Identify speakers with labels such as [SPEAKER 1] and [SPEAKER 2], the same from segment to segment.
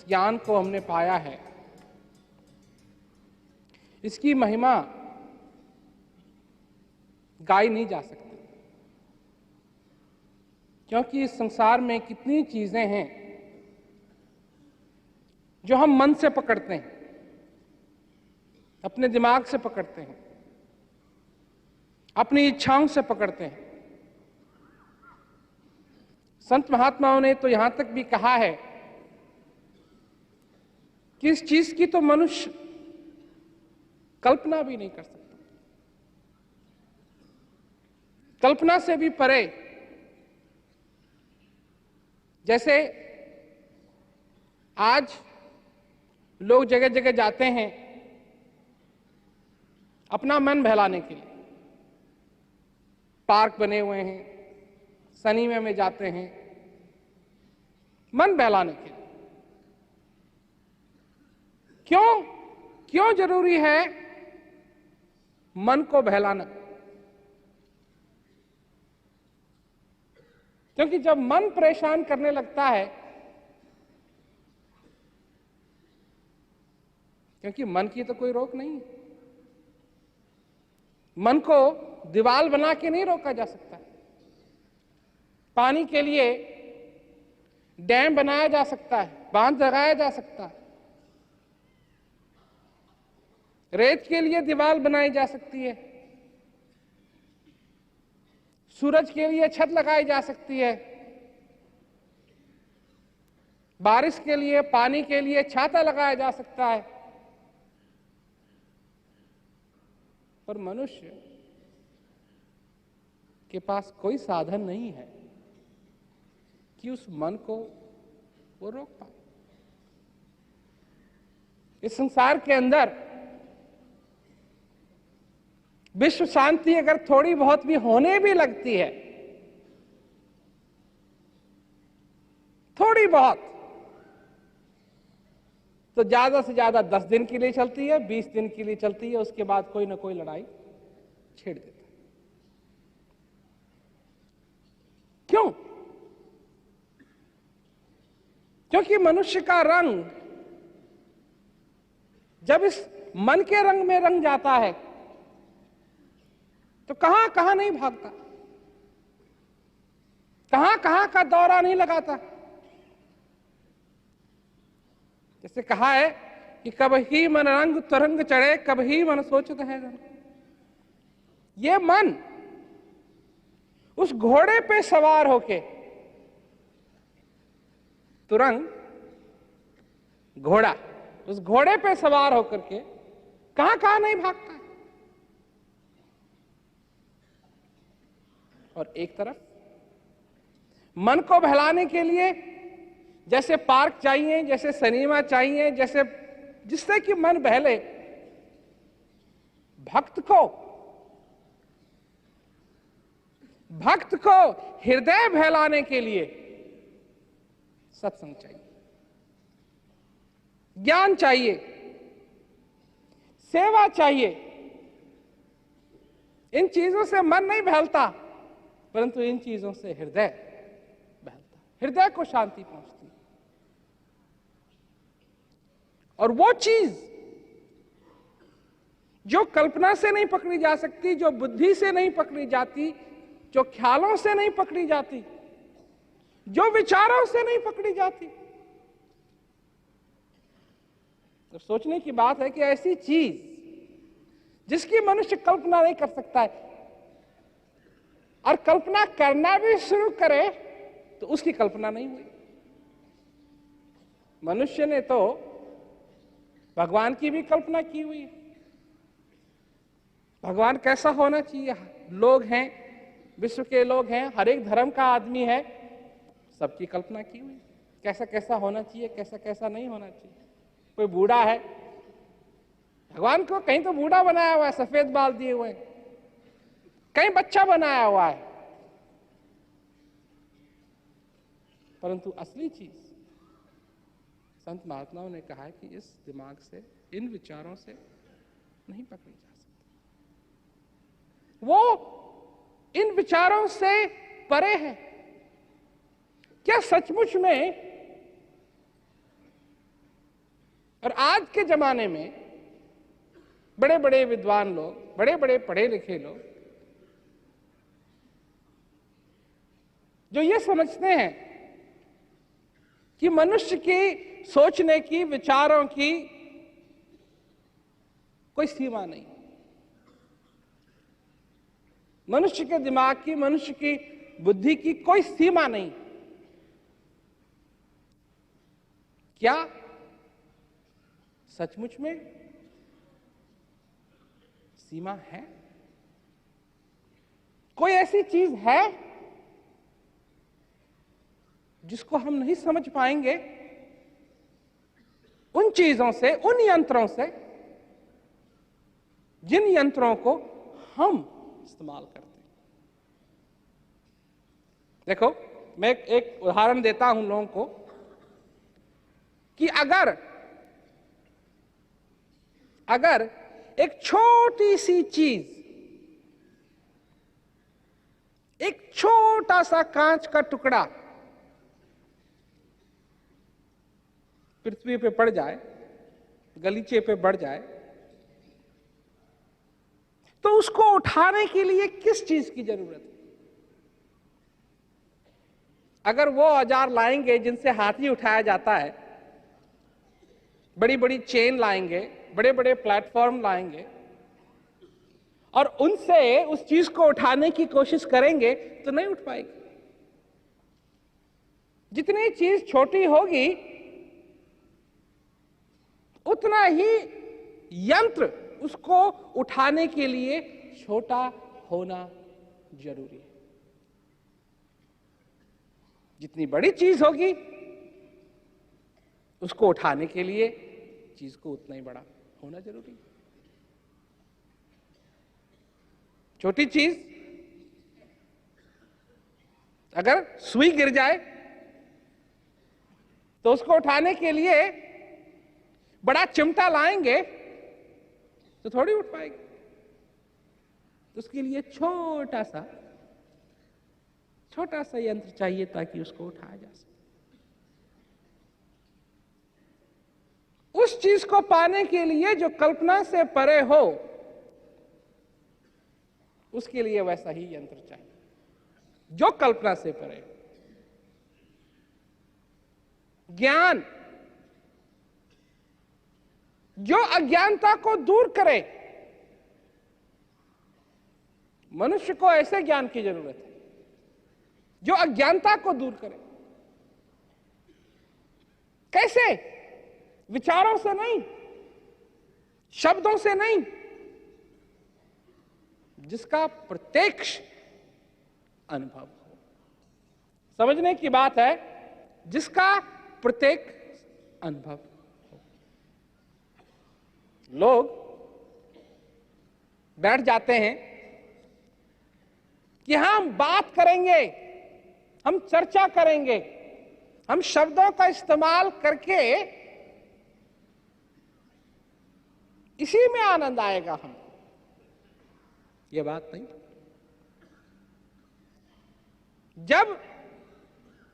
[SPEAKER 1] ज्ञान को हमने पाया है, इसकी महिमा गाई नहीं जा सकती, क्योंकि इस संसार में कितनी चीजें हैं जो हम मन से पकड़ते हैं, अपने दिमाग से पकड़ते हैं, अपनी इच्छाओं से पकड़ते हैं। संत महात्माओं ने तो यहां तक भी कहा है कि इस चीज की तो मनुष्य कल्पना भी नहीं कर सकता। कल्पना से भी परे, जैसे आज लोग जगह जगह जाते हैं अपना मन बहलाने के लिए। पार्क बने हुए हैं, सिनेमा में जाते हैं मन बहलाने के लिए। क्यों जरूरी है मन को बहलाना? क्योंकि जब मन परेशान करने लगता है, क्योंकि मन की तो कोई रोक नहीं है, मन को दीवार बना के नहीं रोका जा सकता। पानी के लिए डैम बनाया जा सकता है, बांध लगाया जा सकता है, रेत के लिए दीवार बनाई जा सकती है, सूरज के लिए छत लगाई जा सकती है, बारिश के लिए, पानी के लिए छाता लगाया जा सकता है। पर मनुष्य के पास कोई साधन नहीं है कि उस मन को वो रोक पाए। इस संसार के अंदर विश्व शांति अगर थोड़ी बहुत भी होने भी लगती है, थोड़ी बहुत, तो ज्यादा से ज्यादा 10 दिन के लिए चलती है, 20 दिन के लिए चलती है, उसके बाद कोई ना कोई लड़ाई छेड़ देता है। क्यों? क्योंकि मनुष्य का रंग जब इस मन के रंग में रंग जाता है तो कहां कहां नहीं भागता, कहां कहां का दौरा नहीं लगाता। जैसे कहा है कि कब ही मन रंग तरंग चढ़े, कब ही मन सोचत है जन। ये मन उस घोड़े पे सवार होके, तुरंग घोड़ा, उस घोड़े पे सवार होकर के कहां कहां नहीं भागता है। और एक तरफ मन को बहलाने के लिए जैसे पार्क चाहिए, जैसे सिनेमा चाहिए, जैसे जिससे कि मन बहले, भक्त को हृदय बहलाने के लिए सत्संग चाहिए, ज्ञान चाहिए, सेवा चाहिए। इन चीजों से मन नहीं बहलता, परंतु इन चीजों से हृदय बहलता, हृदय को शांति पहुंचती। और वो चीज जो कल्पना से नहीं पकड़ी जा सकती, जो बुद्धि से नहीं पकड़ी जाती, जो ख्यालों से नहीं पकड़ी जाती, जो विचारों से नहीं पकड़ी जाती, तो सोचने की बात है कि ऐसी चीज जिसकी मनुष्य कल्पना नहीं कर सकता है, और कल्पना करना भी शुरू करे तो उसकी कल्पना नहीं हुई। मनुष्य ने तो भगवान की भी कल्पना की हुई है। भगवान कैसा होना चाहिए, लोग हैं, विश्व के लोग हैं, हर एक धर्म का आदमी है, सबकी कल्पना की हुई, कैसा कैसा होना चाहिए, कैसा कैसा नहीं होना चाहिए। कोई बूढ़ा है, भगवान को कहीं तो बूढ़ा बनाया हुआ है, सफेद बाल दिए हुए, कहीं बच्चा बनाया हुआ है, परंतु असली चीज संत महात्माओं ने कहा है कि इस दिमाग से, इन विचारों से नहीं पकड़ी जा सकती। वो इन विचारों से परे है। क्या सचमुच में और आज के जमाने में बड़े बड़े विद्वान लोग, बड़े बड़े पढ़े लिखे लोग जो ये समझते हैं कि मनुष्य की सोचने की, विचारों की कोई सीमा नहीं, मनुष्य के दिमाग की, मनुष्य की बुद्धि की कोई सीमा नहीं, क्या सचमुच में सीमा है? कोई ऐसी चीज है जिसको हम नहीं समझ पाएंगे? उन चीजों से, उन यंत्रों से जिन यंत्रों को हम इस्तेमाल करते हैं। देखो, मैं एक उदाहरण देता हूं लोगों को कि अगर एक छोटी सी चीज, एक छोटा सा कांच का टुकड़ा पृथ्वी पे पड़ जाए, गलीचे पे बढ़ जाए, तो उसको उठाने के लिए किस चीज की जरूरत है? अगर वो औजार लाएंगे जिनसे हाथी उठाया जाता है, बड़ी बड़ी चेन लाएंगे, बड़े बड़े प्लेटफॉर्म लाएंगे और उनसे उस चीज को उठाने की कोशिश करेंगे तो नहीं उठ पाएगी। जितनी चीज छोटी होगी उतना ही यंत्र उसको उठाने के लिए छोटा होना जरूरी है। जितनी बड़ी चीज होगी उसको उठाने के लिए चीज को उतना ही बड़ा होना जरूरी है। छोटी चीज अगर सुई गिर जाए तो उसको उठाने के लिए बड़ा चिमटा लाएंगे तो थोड़ी उठ पाएगी। तो उसके लिए छोटा सा यंत्र चाहिए ताकि उसको उठाया जा सके। उस चीज को पाने के लिए जो कल्पना से परे हो, उसके लिए वैसा ही यंत्र चाहिए जो कल्पना से परे हो। ज्ञान जो अज्ञानता को दूर करे, मनुष्य को ऐसे ज्ञान की जरूरत है जो अज्ञानता को दूर करे। कैसे? विचारों से नहीं, शब्दों से नहीं, जिसका प्रत्यक्ष अनुभव हो। समझने की बात है, जिसका प्रत्यक्ष अनुभव हो। लोग बैठ जाते हैं कि हम बात करेंगे, हम चर्चा करेंगे, हम शब्दों का इस्तेमाल करके इसी में आनंद आएगा हमको। ये बात नहीं। जब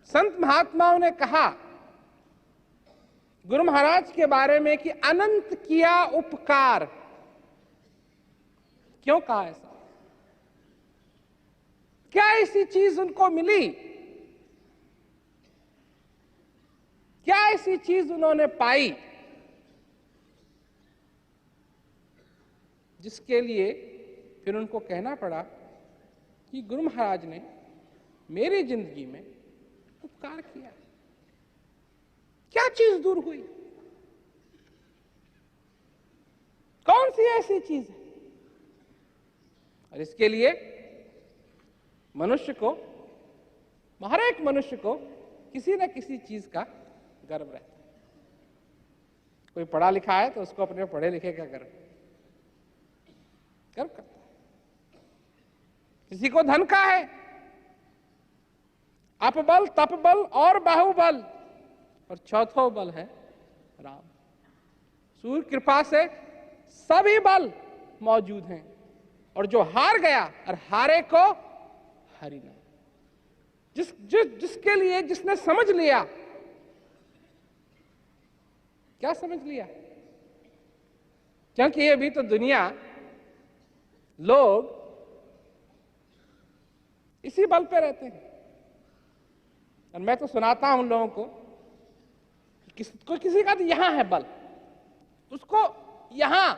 [SPEAKER 1] संत महात्माओं ने कहा गुरु महाराज के बारे में कि अनंत किया उपकार, क्यों कहा ऐसा? क्या ऐसी चीज उनको मिली? क्या ऐसी चीज उन्होंने पाई जिसके लिए फिर उनको कहना पड़ा कि गुरु महाराज ने मेरी जिंदगी में उपकार किया? क्या चीज दूर हुई? कौन सी ऐसी चीज है? और इसके लिए मनुष्य को, हर एक मनुष्य को किसी न किसी चीज का गर्व रहता है। कोई पढ़ा लिखा है तो उसको अपने पढ़े लिखे का गर्व करता है। किसी को धन का है, अपबल, तपबल और बाहुबल, और चौथो बल है राम। सूर्य कृपा से सभी बल मौजूद हैं, और जो हार गया और हारे को हरि नहीं। जिसके लिए, जिसने समझ लिया, क्या समझ लिया? क्योंकि ये भी तो दुनिया, लोग इसी बल पे रहते हैं। और मैं तो सुनाता हूं लोगों को, कोई किसी का तो यहां है बल, उसको यहां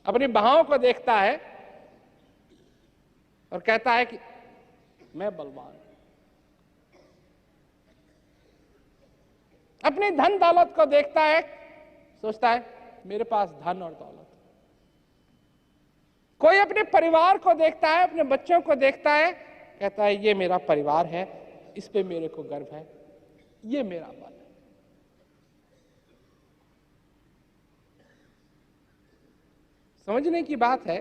[SPEAKER 1] अपनी बाहों को देखता है और कहता है कि मैं बलवान। अपनी धन दौलत को देखता है, सोचता है मेरे पास धन और दौलत। कोई अपने परिवार को देखता है, अपने बच्चों को देखता है, कहता है ये मेरा परिवार है, इस पे मेरे को गर्व है, ये मेरा बल है। समझने की बात है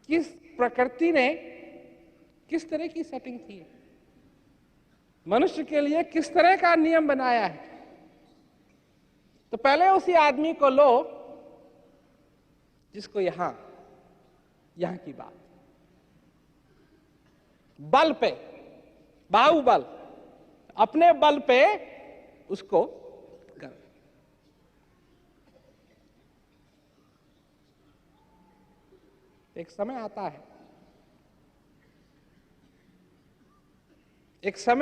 [SPEAKER 1] कि प्रकृति ने किस तरह की सेटिंग की है, मनुष्य के लिए किस तरह का नियम बनाया है। तो पहले उसी आदमी को लो जिसको यहां की बात, बल पे, बाहुबल, अपने बल पे उसको कर। एक समय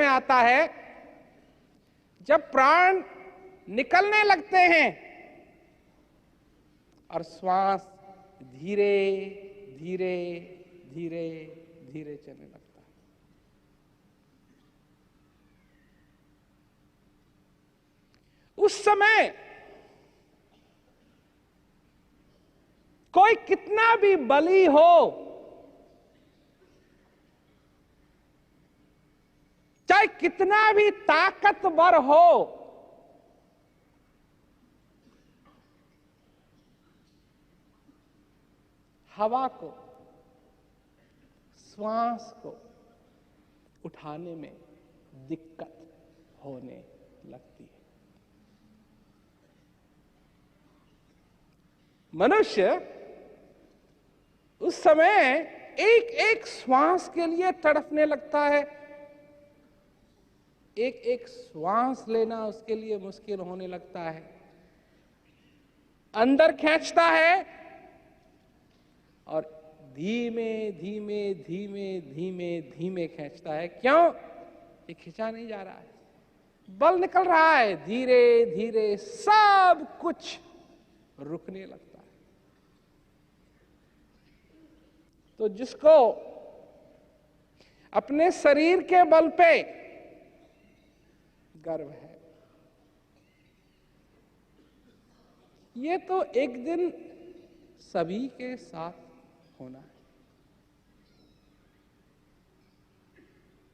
[SPEAKER 1] आता है जब प्राण निकलने लगते हैं और श्वास धीरे धीरे धीरे धीरे चलने लगता है। उस समय कोई कितना भी बली हो, चाहे कितना भी ताकतवर हो, हवा को, श्वास को उठाने में दिक्कत होने लगती है। मनुष्य उस समय एक एक श्वास के लिए तड़पने लगता है, एक एक श्वास लेना उसके लिए मुश्किल होने लगता है, अंदर खींचता है और धीमे धीमे धीमे धीमे धीमे खींचता है। क्यों? ये खींचा नहीं जा रहा है, बल निकल रहा है, धीरे धीरे सब कुछ रुकने लगता है। तो जिसको अपने शरीर के बल पे गर्व है, ये तो एक दिन सभी के साथ होना है।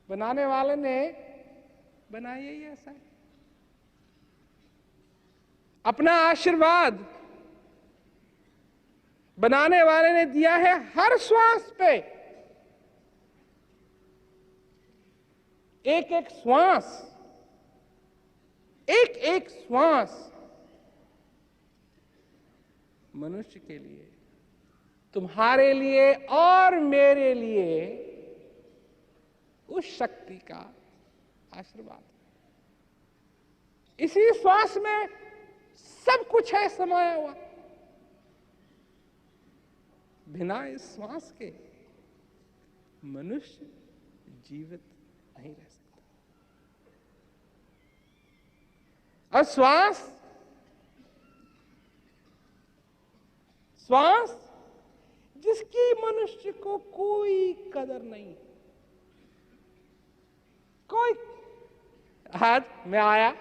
[SPEAKER 1] बनाने वाले ने बनाया ही ऐसा है। अपना आशीर्वाद बनाने वाले ने दिया है हर श्वास पे। एक एक श्वास, एक एक श्वास मनुष्य के लिए, तुम्हारे लिए और मेरे लिए उस शक्ति का आशीर्वाद। इसी श्वास में सब कुछ है समाया हुआ। बिना इस श्वास के मनुष्य जीवित नहीं रह सकता। और श्वास जिसकी मनुष्य को कोई कदर नहीं, कोई। आज मैं आया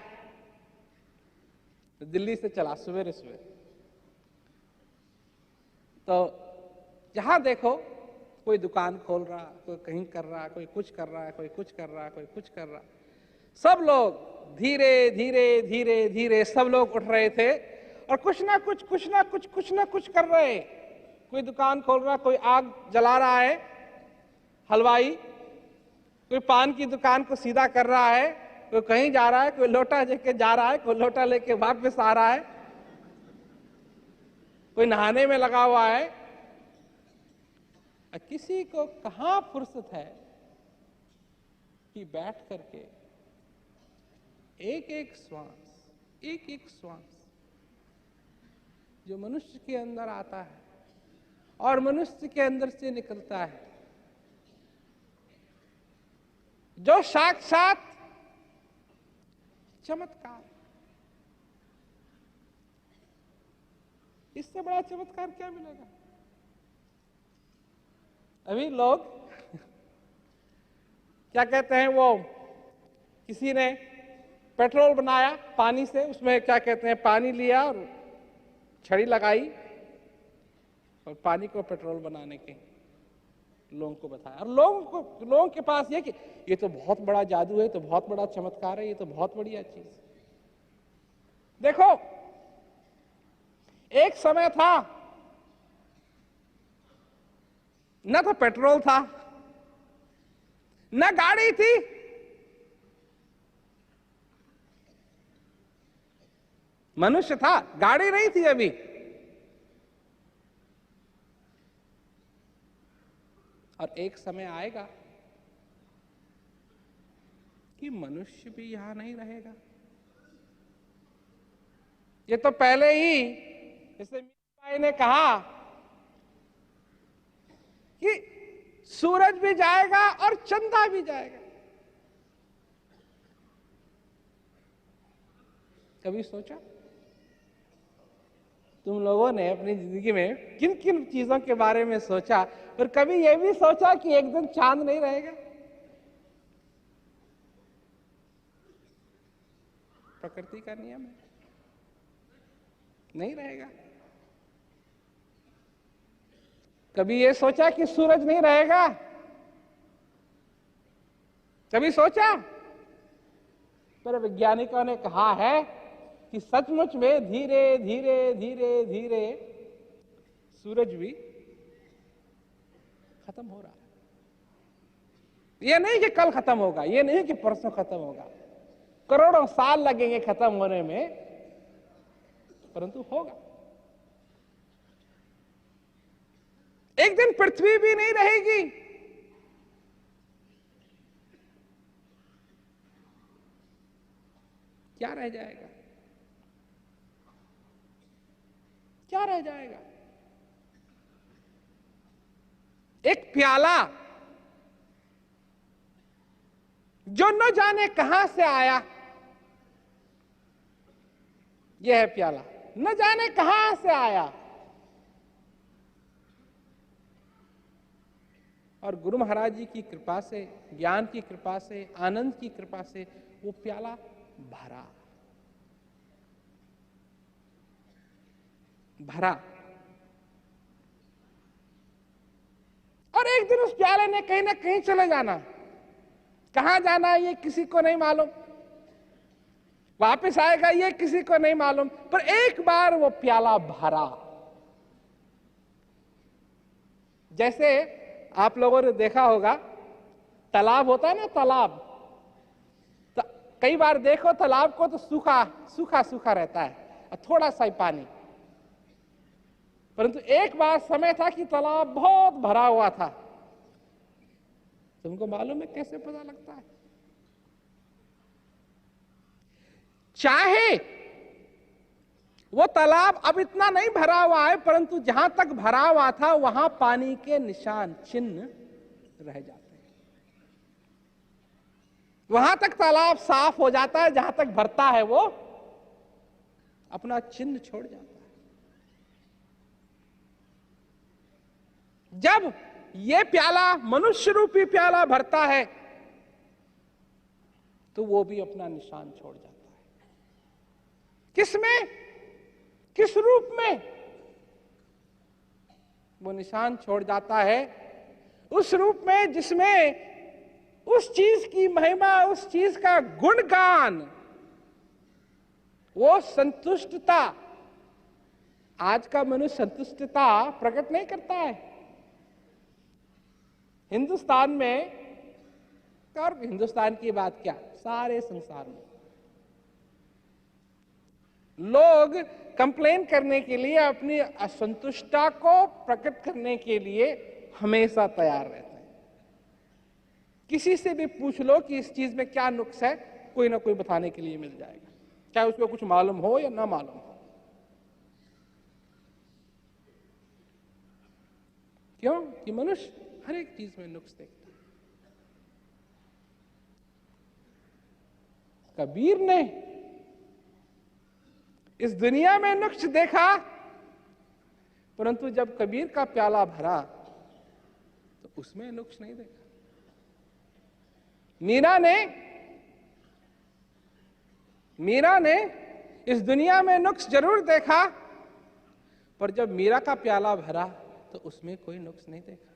[SPEAKER 1] तो दिल्ली से चला सवेरे सवेरे, तो जहां देखो कोई दुकान खोल रहा, कोई कहीं कर रहा, कोई कुछ कर रहा है, कोई कुछ कर रहा है, कोई कुछ कर रहा। सब लोग धीरे धीरे धीरे धीरे सब लोग उठ रहे थे और कुछ ना कुछ कर रहे। कोई दुकान खोल रहा, कोई आग जला रहा है, हलवाई, कोई पान की दुकान को सीधा कर रहा है, कोई कहीं जा रहा है, कोई लोटा लेके जा रहा है, कोई लोटा लेके वापस आ रहा है, कोई नहाने में लगा हुआ है। किसी को कहां फुर्सत है कि बैठ करके एक एक श्वास एक एक श्वास जो मनुष्य के अंदर आता है और मनुष्य के अंदर से निकलता है, जो साक्षात चमत्कार, इससे बड़ा चमत्कार क्या मिलेगा? अभी लोग क्या कहते हैं, वो किसी ने पेट्रोल बनाया पानी से, उसमें क्या कहते हैं, पानी लिया और छड़ी लगाई और पानी को पेट्रोल बनाने के लोगों को बताया। और लोगों के पास ये कि ये तो बहुत बड़ा जादू है, तो बहुत बड़ा चमत्कार है, ये तो बहुत बढ़िया चीज है। देखो, एक समय था न तो पेट्रोल था, न गाड़ी थी, मनुष्य था, गाड़ी नहीं थी अभी। और एक समय आएगा कि मनुष्य भी यहां नहीं रहेगा। ये तो पहले ही, जैसे मीराबाई ने कहा कि सूरज भी जाएगा और चंदा भी जाएगा। कभी सोचा तुम लोगों ने अपनी जिंदगी में किन किन चीजों के बारे में सोचा, और कभी यह भी सोचा कि एक दिन चांद नहीं रहेगा? प्रकृति का नियम है, नहीं रहेगा। कभी ये सोचा कि सूरज नहीं रहेगा? कभी सोचा? पर वैज्ञानिकों ने कहा है कि सचमुच में धीरे धीरे धीरे धीरे सूरज भी खत्म हो रहा है। यह नहीं कि कल खत्म होगा, यह नहीं कि परसों खत्म होगा, करोड़ों साल लगेंगे खत्म होने में, परंतु होगा। एक दिन पृथ्वी भी नहीं रहेगी। क्या रह जाएगा? क्या रह जाएगा? एक प्याला जो न जाने कहां से आया, यह है प्याला, न जाने कहां से आया, और गुरु महाराज जी की कृपा से, ज्ञान की कृपा से, आनंद की कृपा से वो प्याला भरा भरा। और एक दिन उस प्याले ने कहीं ना कहीं चले जाना। कहां जाना ये किसी को नहीं मालूम, वापस आएगा ये किसी को नहीं मालूम, पर एक बार वो प्याला भरा। जैसे आप लोगों ने देखा होगा, तालाब होता है ना, तालाब, कई बार देखो तालाब को तो सूखा सूखा सूखा रहता है और थोड़ा सा ही पानी, परंतु एक बार समय था कि तालाब बहुत भरा हुआ था। तुमको मालूम है कैसे पता लगता है? चाहे वो तालाब अब इतना नहीं भरा हुआ है, परंतु जहां तक भरा हुआ था वहां पानी के निशान, चिन्ह रह जाते हैं। वहां तक तालाब साफ हो जाता है, जहां तक भरता है वो अपना चिन्ह छोड़ जाता है। जब ये प्याला, मनुष्य रूपी प्याला भरता है, तो वो भी अपना निशान छोड़ जाता है। किसमें, किस रूप में वो निशान छोड़ जाता है? उस रूप में जिसमें उस चीज की महिमा, उस चीज का गुणगान, वो संतुष्टता। आज का मनुष्य संतुष्टता प्रकट नहीं करता है। हिंदुस्तान में, और हिंदुस्तान की बात क्या, सारे संसार में लोग कंप्लेन करने के लिए, अपनी असंतुष्टता को प्रकट करने के लिए हमेशा तैयार रहते हैं। किसी से भी पूछ लो कि इस चीज में क्या नुक्स है, कोई ना कोई बताने के लिए मिल जाएगा। चाहे उसको कुछ मालूम हो या ना मालूम हो। क्यों? कि मनुष्य हर एक चीज में नुक्स देखता है। कबीर ने इस दुनिया में नुक्स देखा, परंतु जब कबीर का प्याला भरा तो उसमें नुक्स नहीं देखा। मीरा ने इस दुनिया में नुक्स जरूर देखा, पर जब मीरा का प्याला भरा तो उसमें कोई नुक्स नहीं देखा।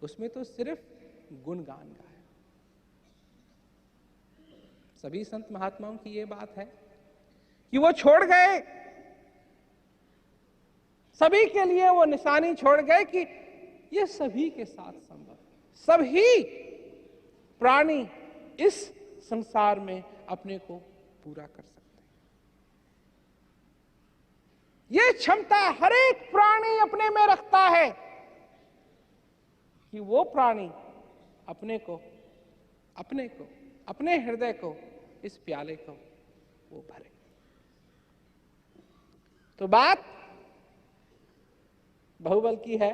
[SPEAKER 1] उसमें तो सिर्फ गुणगान गाया। सभी संत महात्माओं की ये बात है कि वो छोड़ गए, सभी के लिए वो निशानी छोड़ गए कि ये सभी के साथ संभव है। सभी प्राणी इस संसार में अपने को पूरा कर सकते हैं। ये क्षमता हर एक प्राणी अपने में रखता है कि वो प्राणी अपने हृदय को, इस प्याले को वो भरे। तो बात बहुबल की है।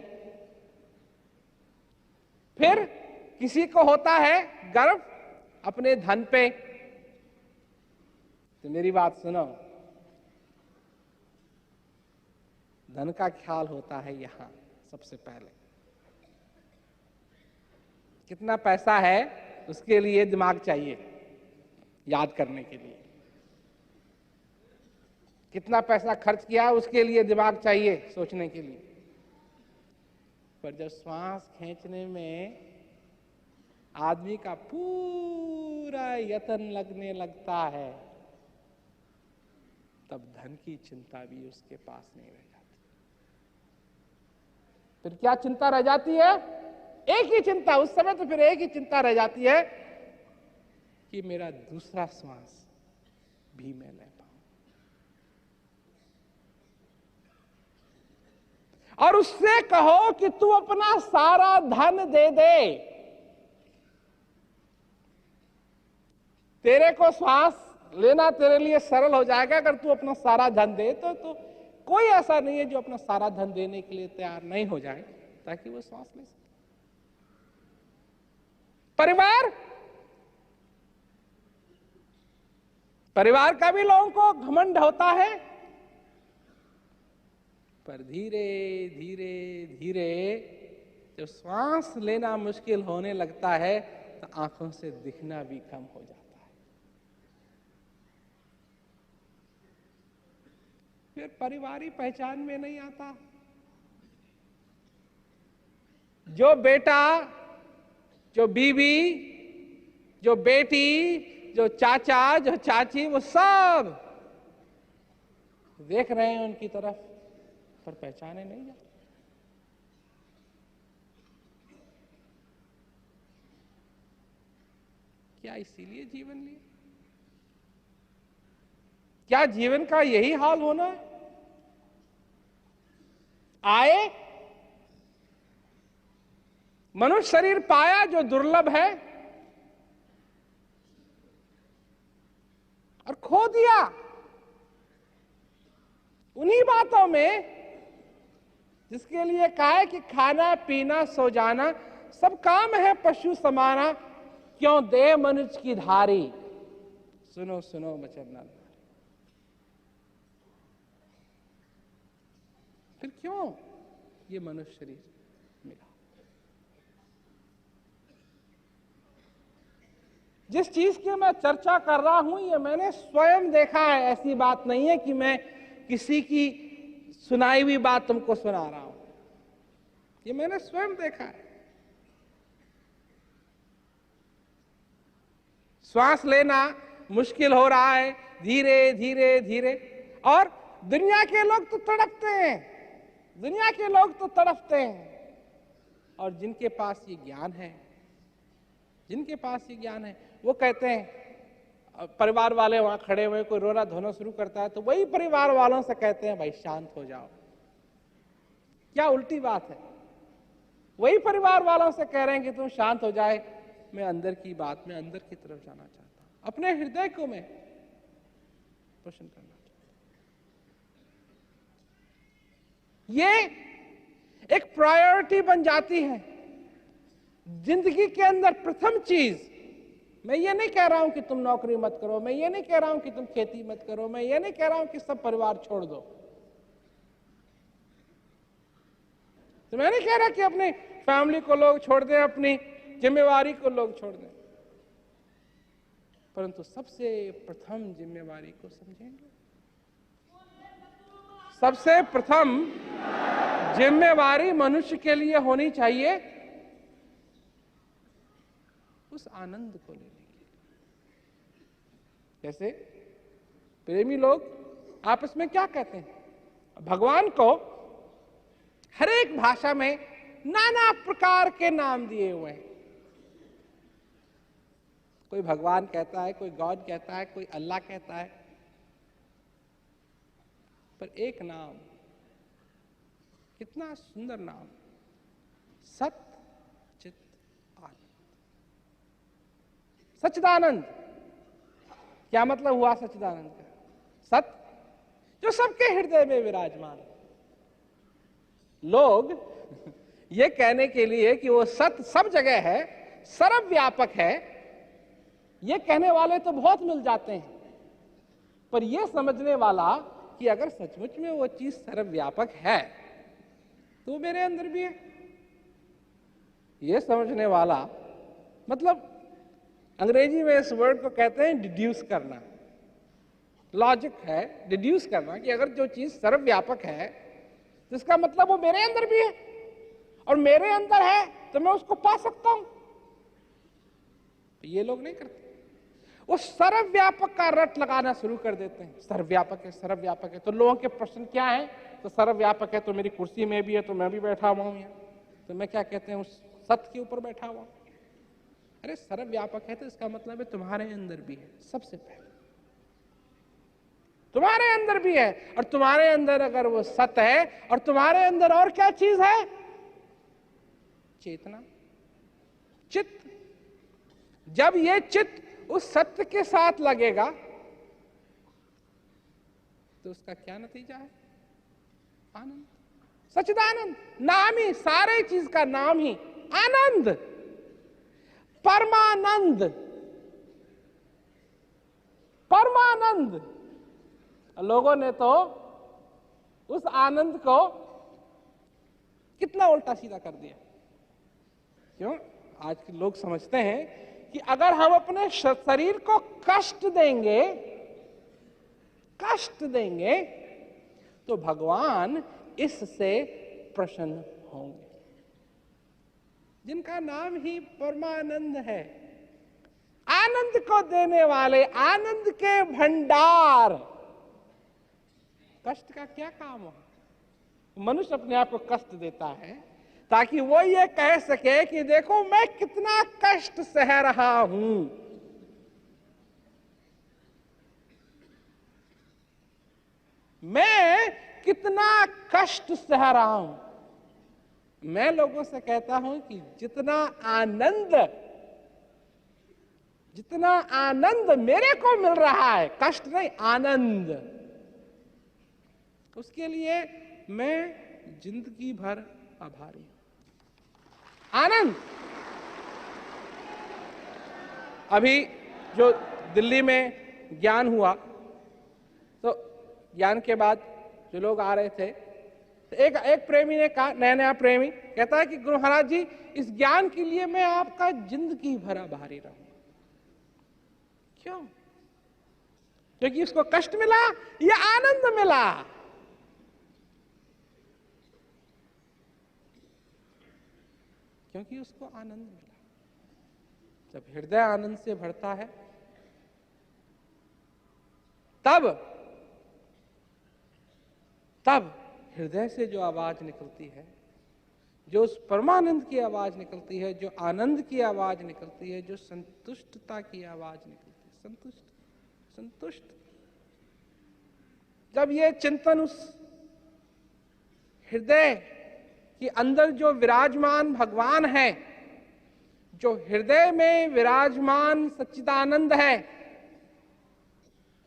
[SPEAKER 1] फिर किसी को होता है गर्व अपने धन पे, तो मेरी बात सुनो, धन का ख्याल होता है यहां सबसे पहले। कितना पैसा है उसके लिए दिमाग चाहिए याद करने के लिए, कितना पैसा खर्च किया उसके लिए दिमाग चाहिए सोचने के लिए। पर जब श्वास खींचने में आदमी का पूरा यत्न लगने लगता है, तब धन की चिंता भी उसके पास नहीं रह जाती। फिर क्या चिंता रह जाती है? एक ही चिंता उस समय, तो फिर एक ही चिंता रह जाती है कि मेरा दूसरा श्वास भी मैं ले पाऊं। और उससे कहो कि तू अपना सारा धन दे दे, तेरे को श्वास लेना तेरे लिए सरल हो जाएगा। अगर तू अपना सारा धन दे तो कोई ऐसा नहीं है जो अपना सारा धन देने के लिए तैयार नहीं हो जाए ताकि वो श्वास ले सके। परिवार का भी लोगों को घमंड होता है, पर धीरे धीरे धीरे जब श्वास लेना मुश्किल होने लगता है तो आंखों से दिखना भी कम हो जाता है। फिर परिवार ही पहचान में नहीं आता। जो बेटा, जो बीवी, जो बेटी, जो चाचा, जो चाची, वो सब देख रहे हैं उनकी तरफ, पर पहचाने नहीं जाते। क्या इसीलिए जीवन लिया? क्या जीवन का यही हाल होना है? आए, मनुष्य शरीर पाया जो दुर्लभ है, और खो दिया। उन्हीं बातों में जिसके लिए कहा है कि खाना पीना सो जाना सब काम है पशु समाना, क्यों दे मनुष्य की धारी। सुनो सुनो बचन नाथ, फिर क्यों ये मनुष्य शरीर मिला? जिस चीज की मैं चर्चा कर रहा हूं ये मैंने स्वयं देखा है। ऐसी बात नहीं है कि मैं किसी की सुनाई हुई बात तुमको सुना रहा हूं, ये मैंने स्वयं देखा है। श्वास लेना मुश्किल हो रहा है धीरे धीरे धीरे, और दुनिया के लोग तो तड़पते हैं, दुनिया के लोग तो तड़पते हैं। और जिनके पास ये ज्ञान है, जिनके पास ये ज्ञान है, वो कहते हैं, परिवार वाले वहां खड़े हुए, कोई रोना धोना शुरू करता है तो वही परिवार वालों से कहते हैं भाई शांत हो जाओ। क्या उल्टी बात है? वही परिवार वालों से कह रहे हैं कि तुम शांत हो जाए। मैं अंदर की बात में अंदर की तरफ जाना चाहता हूं, अपने हृदय को मैं पोषण करना चाहिए। ये एक प्रायोरिटी बन जाती है जिंदगी के अंदर। प्रथम चीज, मैं ये नहीं कह रहा हूं कि तुम नौकरी मत करो, मैं ये नहीं कह रहा हूं कि तुम खेती मत करो, मैं ये नहीं कह रहा हूं कि सब परिवार छोड़ दो, तो मैं नहीं कह रहा कि अपनी फैमिली को लोग छोड़ दें, अपनी जिम्मेवारी को लोग छोड़ दें, परंतु सबसे प्रथम जिम्मेवारी को समझेंगे। सबसे प्रथम जिम्मेवारी मनुष्य के लिए होनी चाहिए उस आनंद को लेने के लिए। जैसे प्रेमी लोग आपस में क्या कहते हैं, भगवान को हर एक भाषा में नाना प्रकार के नाम दिए हुए हैं। कोई भगवान कहता है, कोई गॉड कहता है, कोई अल्लाह कहता है, पर एक नाम, कितना सुंदर नाम, सत चित आनंद। सच्चिदानंद, क्या मतलब हुआ सच्चिदानंद का? सत जो सबके हृदय में विराजमान है। लोग ये कहने के लिए कि वो सत सब जगह है, सर्वव्यापक है, ये कहने वाले तो बहुत मिल जाते हैं, पर ये समझने वाला कि अगर सचमुच में वो चीज सर्वव्यापक है तो मेरे अंदर भी है, ये समझने वाला, मतलब अंग्रेजी में इस वर्ड को कहते हैं डिड्यूस करना। लॉजिक है डिड्यूस करना कि अगर जो चीज सर्वव्यापक है तो इसका मतलब वो मेरे अंदर भी है, और मेरे अंदर है तो मैं उसको पा सकता हूं। ये लोग नहीं करते, वो सर्वव्यापक का रट लगाना शुरू कर देते हैं। सर्वव्यापक है, सर्वव्यापक है, तो लोगों के प्रश्न क्या है? तो सर्वव्यापक है तो मेरी कुर्सी में भी है, तो मैं भी बैठा हुआ हूं यहाँ, तो मैं क्या कहते हैं, उस सत्य के ऊपर बैठा हुआ। अरे सर्वव्यापक है तो इसका मतलब है तुम्हारे अंदर भी है। सबसे पहले तुम्हारे अंदर भी है, और तुम्हारे अंदर अगर वो सत्य है, और तुम्हारे अंदर और क्या चीज है? चेतना, चित्त। जब ये चित्त उस सत्य के साथ लगेगा तो उसका क्या नतीजा है? आनंद, सच्चिदानंद। नाम ही, सारे चीज का नाम ही आनंद, परमानंद, परमानंद। लोगों ने तो उस आनंद को कितना उल्टा सीधा कर दिया। क्यों? आज के लोग समझते हैं कि अगर हम अपने शरीर को कष्ट देंगे तो भगवान इससे प्रसन्न होंगे। जिनका नाम ही परमानंद है, आनंद को देने वाले, आनंद के भंडार, कष्ट का क्या काम हो? मनुष्य अपने आप को कष्ट देता है ताकि वो ये कह सके कि देखो मैं कितना कष्ट सह रहा हूं। मैं कितना कष्ट सह रहा हूं। मैं लोगों से कहता हूं कि जितना आनंद मेरे को मिल रहा है, कष्ट नहीं, आनंद, उसके लिए मैं जिंदगी भर आभारी हूं। आनंद। अभी जो दिल्ली में ज्ञान हुआ, तो ज्ञान के बाद जो लोग आ रहे थे, तो एक प्रेमी ने कहा, नया प्रेमी कहता है कि गुरु महाराज जी, इस ज्ञान के लिए मैं आपका जिंदगी भर आभारी रहूंगा। क्यों? क्योंकि उसको कष्ट मिला या आनंद मिला? क्योंकि उसको आनंद मिला। जब हृदय आनंद से भरता है, तब हृदय से जो आवाज निकलती है, जो उस परमानंद की आवाज निकलती है, जो आनंद की आवाज निकलती है, जो संतुष्टता की आवाज निकलती है, संतुष्ट। जब ये चिंतन उस हृदय कि अंदर जो विराजमान भगवान है, जो हृदय में विराजमान सच्चिदानंद है,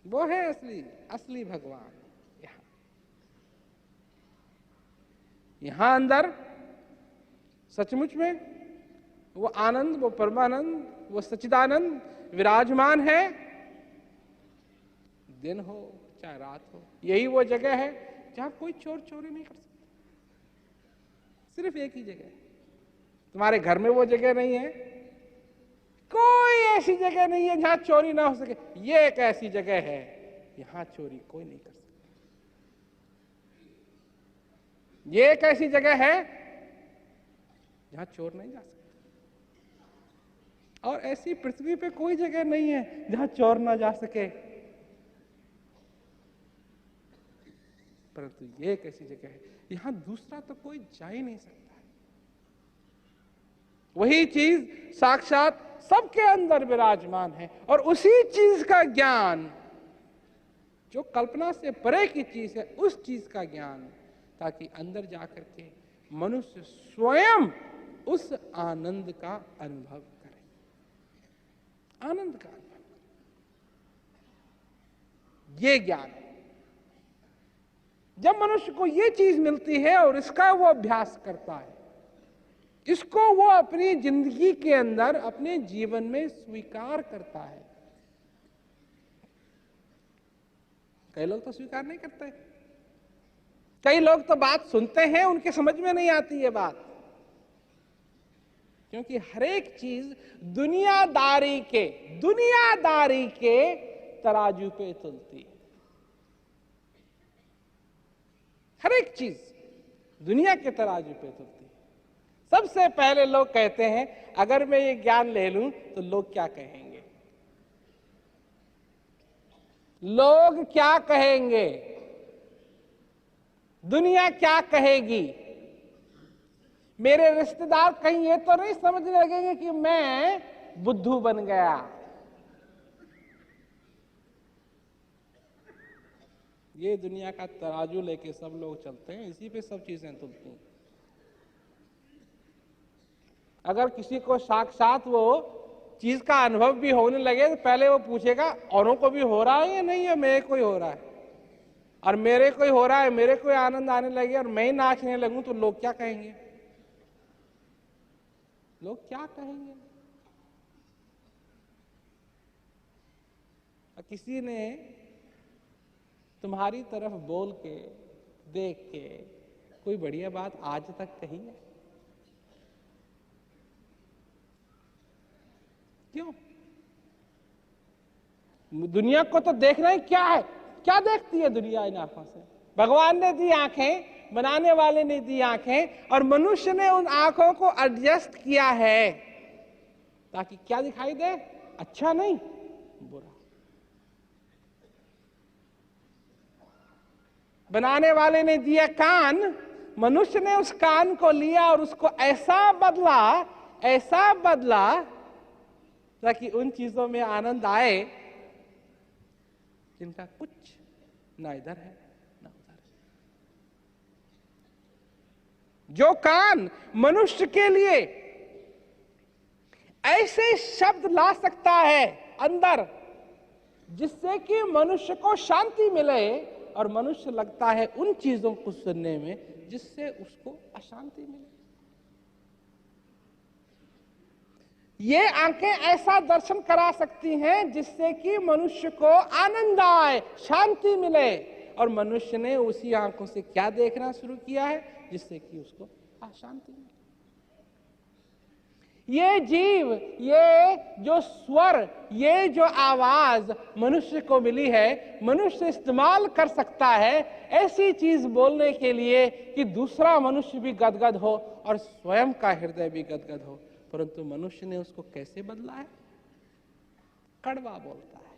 [SPEAKER 1] वो है असली असली भगवान। यहां यहां अंदर सचमुच में वो आनंद, वो परमानंद, वो सच्चिदानंद विराजमान है। दिन हो चाहे रात हो, यही वो जगह है जहां कोई चोर चोरी नहीं कर सकता। सिर्फ एक ही जगह है। तुम्हारे घर में वो जगह नहीं है, कोई ऐसी जगह नहीं है जहां चोरी ना हो सके। ये एक ऐसी जगह है, यहां चोरी कोई नहीं कर सकता। ये एक ऐसी जगह है जहां चोर नहीं जा सकता। और ऐसी पृथ्वी पे कोई जगह नहीं है जहां चोर ना जा सके। परंतु ये एक ऐसी जगह है यहां दूसरा तो कोई जा ही नहीं सकता। वही चीज साक्षात सबके अंदर विराजमान है, और उसी चीज का ज्ञान जो कल्पना से परे की चीज है, उस चीज का ज्ञान, ताकि अंदर जाकर के मनुष्य स्वयं उस आनंद का अनुभव करे। आनंद का अनुभव, ये ज्ञान। जब मनुष्य को ये चीज मिलती है और इसका वो अभ्यास करता है, इसको वो अपनी जिंदगी के अंदर, अपने जीवन में स्वीकार करता है। कई लोग तो स्वीकार नहीं करते। कई लोग तो बात सुनते हैं, उनके समझ में नहीं आती ये बात, क्योंकि हर एक चीज दुनियादारी के तराजू पे तुलती है। हर एक चीज दुनिया के तराजू पे तुलती है। सबसे पहले लोग कहते हैं, अगर मैं ये ज्ञान ले लूं तो लोग क्या कहेंगे? लोग क्या कहेंगे? दुनिया क्या कहेगी? मेरे रिश्तेदार कहीं ये तो नहीं समझने लगेंगे कि मैं बुद्धू बन गया। ये दुनिया का तराजू लेके सब लोग चलते हैं, इसी पे सब चीजें तुलती हैं। अगर किसी को साक्षात वो चीज का अनुभव भी होने लगे तो पहले वो पूछेगा औरों को भी हो रहा है या नहीं है, मेरे को ही हो रहा है। और मेरे को ही हो रहा है, मेरे को ही आनंद आने लगे और मैं ही नाचने लगूं तो लोग क्या कहेंगे? लोग क्या कहेंगे? किसी ने तुम्हारी तरफ बोल के, देख के कोई बढ़िया बात आज तक कही है? क्यों? दुनिया को तो देखना ही क्या है? क्या देखती है दुनिया इन आंखों से? भगवान ने दी आंखें, बनाने वाले ने दी आंखें, और मनुष्य ने उन आंखों को एडजस्ट किया है ताकि क्या दिखाई दे? अच्छा नहीं, बुरा। बनाने वाले ने दिया कान, मनुष्य ने उस कान को लिया और उसको ऐसा बदला ताकि उन चीजों में आनंद आए जिनका कुछ ना इधर है ना उधर है। जो कान मनुष्य के लिए ऐसे शब्द ला सकता है अंदर जिससे कि मनुष्य को शांति मिले, और मनुष्य लगता है उन चीजों को सुनने में जिससे उसको अशांति मिले। ये आंखें ऐसा दर्शन करा सकती हैं जिससे कि मनुष्य को आनंद आए, शांति मिले, और मनुष्य ने उसी आंखों से क्या देखना शुरू किया है जिससे कि उसको अशांति मिले। ये जीव, ये जो स्वर, ये जो आवाज मनुष्य को मिली है, मनुष्य इस्तेमाल कर सकता है ऐसी चीज बोलने के लिए कि दूसरा मनुष्य भी गदगद हो और स्वयं का हृदय भी गदगद हो। परंतु मनुष्य ने उसको कैसे बदला है? कड़वा बोलता है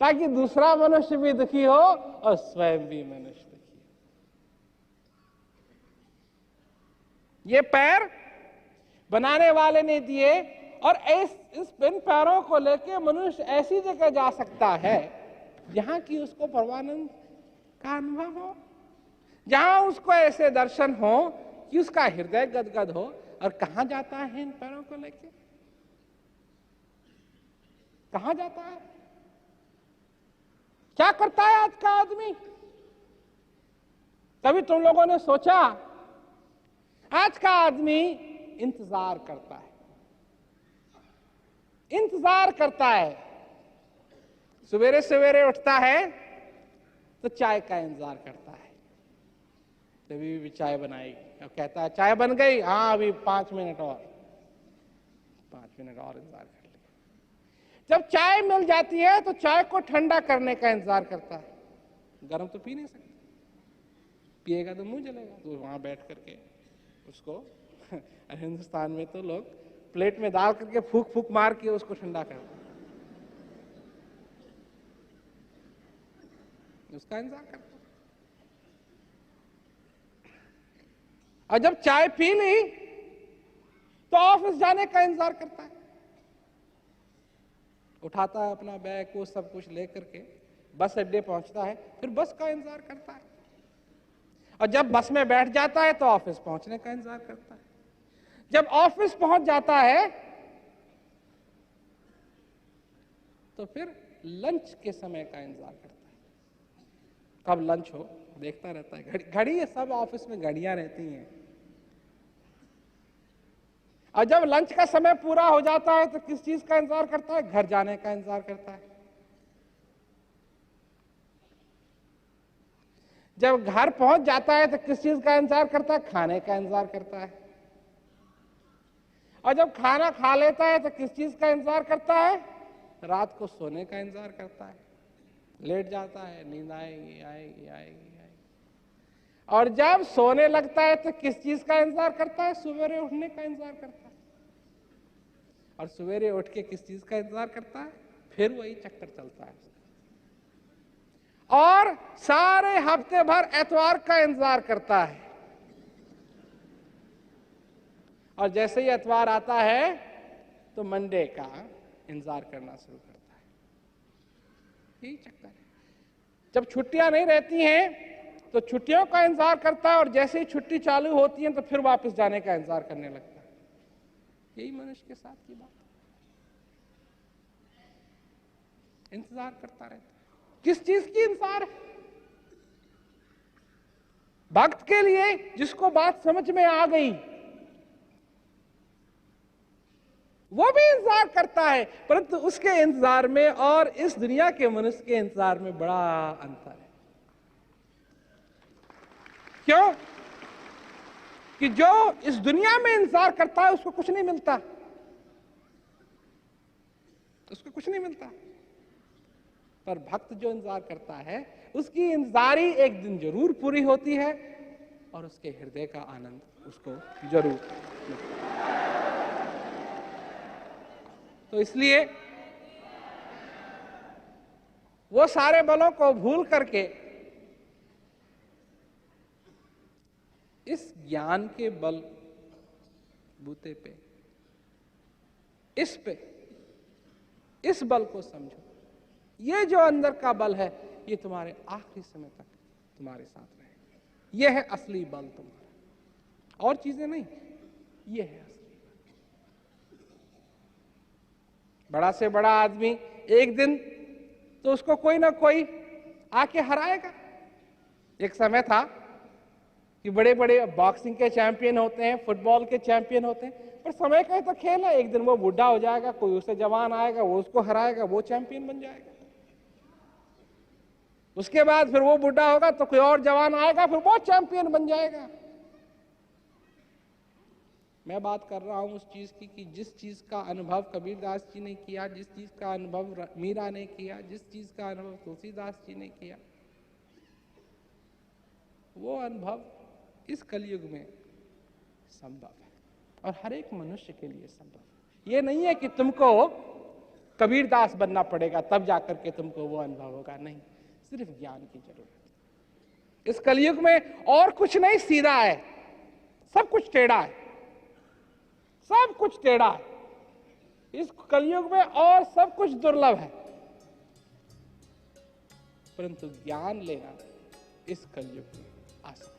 [SPEAKER 1] ताकि दूसरा मनुष्य भी दुखी हो और स्वयं भी मनुष्य दुखी हो। ये पैर बनाने वाले ने दिए, और इन पैरों को लेके मनुष्य ऐसी जगह जा सकता है जहां की उसको परमानंद का अनुभव हो, जहां उसको ऐसे दर्शन हो कि उसका हृदय गदगद हो। और कहां जाता है इन पैरों को लेके? कहां जाता है? क्या करता है आज का आदमी? कभी तुम लोगों ने सोचा? आज का आदमी इंतजार करता है, इंतजार करता है। सवेरे सवेरे उठता है तो चाय का इंतजार करता है, तभी भी चाय बनाएगी। अब कहता है चाय बन गई, हाँ अभी 5 मिनट और, 5 मिनट और इंतजार कर ले। जब चाय मिल जाती है तो चाय को ठंडा करने का इंतजार करता है। गर्म तो पी नहीं सकता, पिएगा तो मुंह जलेगा, तो वहां बैठ करके उसको हिंदुस्तान में तो लोग प्लेट में डाल करके फूक फूक मार के उसको ठंडा करते हैं, उसका इंतजार करता है। और जब चाय पी ली तो ऑफिस जाने का इंतजार करता है। उठाता है अपना बैग को सब कुछ लेकर के बस अड्डे पहुंचता है, फिर बस का इंतजार करता है। और जब बस में बैठ जाता है तो ऑफिस पहुंचने का इंतजार करता है। जब ऑफिस पहुंच जाता है तो फिर लंच के समय का इंतजार करता है, कब लंच हो, देखता रहता है। घड़ी है, सब ऑफिस में घड़ियां रहती हैं। और जब लंच का समय पूरा हो जाता है तो किस चीज का इंतजार करता है? घर जाने का इंतजार करता है। जब घर पहुंच जाता है तो किस चीज का इंतजार करता है? खाने का इंतजार करता है। और जब खाना खा लेता है तो किस चीज का इंतजार करता है? रात को सोने का इंतजार करता है। लेट जाता है, नींद आएगी आएगी आएगी आएगी। और जब सोने लगता है तो किस चीज का इंतजार करता है? सवेरे उठने का इंतजार करता है। और सवेरे उठ के किस चीज का इंतजार करता है? फिर वही चक्कर चलता है। और सारे हफ्ते भर एतवार का इंतजार करता है। और जैसे ही एतवार आता है तो मंडे का इंतजार करना शुरू करता है। यही चक्कर है। जब छुट्टियां नहीं रहती हैं तो छुट्टियों का इंतजार करता है, और जैसे ही छुट्टी चालू होती है तो फिर वापस जाने का इंतजार करने लगता है। यही मनुष्य के साथ की बात है, इंतजार करता रहता है। किस चीज की इंतजार है? भक्त के लिए जिसको बात समझ में आ गई वो भी इंतजार करता है, परंतु उसके इंतजार में और इस दुनिया के मनुष्य के इंतजार में बड़ा अंतर है। क्यों? कि जो इस दुनिया में इंतजार करता है उसको कुछ नहीं मिलता, उसको कुछ नहीं मिलता। पर भक्त जो इंतजार करता है उसकी इंतजारी एक दिन जरूर पूरी होती है और उसके हृदय का आनंद उसको जरूर मिलता है। तो इसलिए वो सारे बलों को भूल करके इस ज्ञान के बल बूते पे, इस बल को समझो। ये जो अंदर का बल है ये तुम्हारे आखिरी समय तक तुम्हारे साथ रहेगा। ये है असली बल तुम्हारा, और चीजें नहीं, ये है असली बल। बड़ा से बड़ा आदमी एक दिन तो उसको कोई ना कोई आके हराएगा। एक समय था कि बड़े बड़े बॉक्सिंग के चैंपियन होते हैं, फुटबॉल के चैंपियन होते हैं, पर समय का ही तो खेल है। एक दिन वो बूढ़ा हो जाएगा, कोई उससे जवान आएगा, वो उसको हराएगा, वो चैंपियन बन जाएगा। उसके बाद फिर वो बूढ़ा होगा तो कोई और जवान आएगा, फिर वो चैंपियन बन जाएगा। मैं बात कर रहा हूं उस चीज की कि जिस चीज का अनुभव कबीरदास जी ने किया, जिस चीज का अनुभव मीरा ने किया, जिस चीज का अनुभव तुलसीदास जी ने किया, वो अनुभव इस कलयुग में संभव है और हर एक मनुष्य के लिए संभव है। ये नहीं है कि तुमको कबीरदास बनना पड़ेगा तब जाकर के तुमको वो अनुभव होगा, नहीं, सिर्फ ज्ञान की जरूरत है। इस कलयुग में और कुछ नहीं सीधा है, सब कुछ टेढ़ा है, सब कुछ टेढ़ा है। इस कलयुग में और सब कुछ दुर्लभ है, परंतु ज्ञान लेना इस कलयुग में आसान।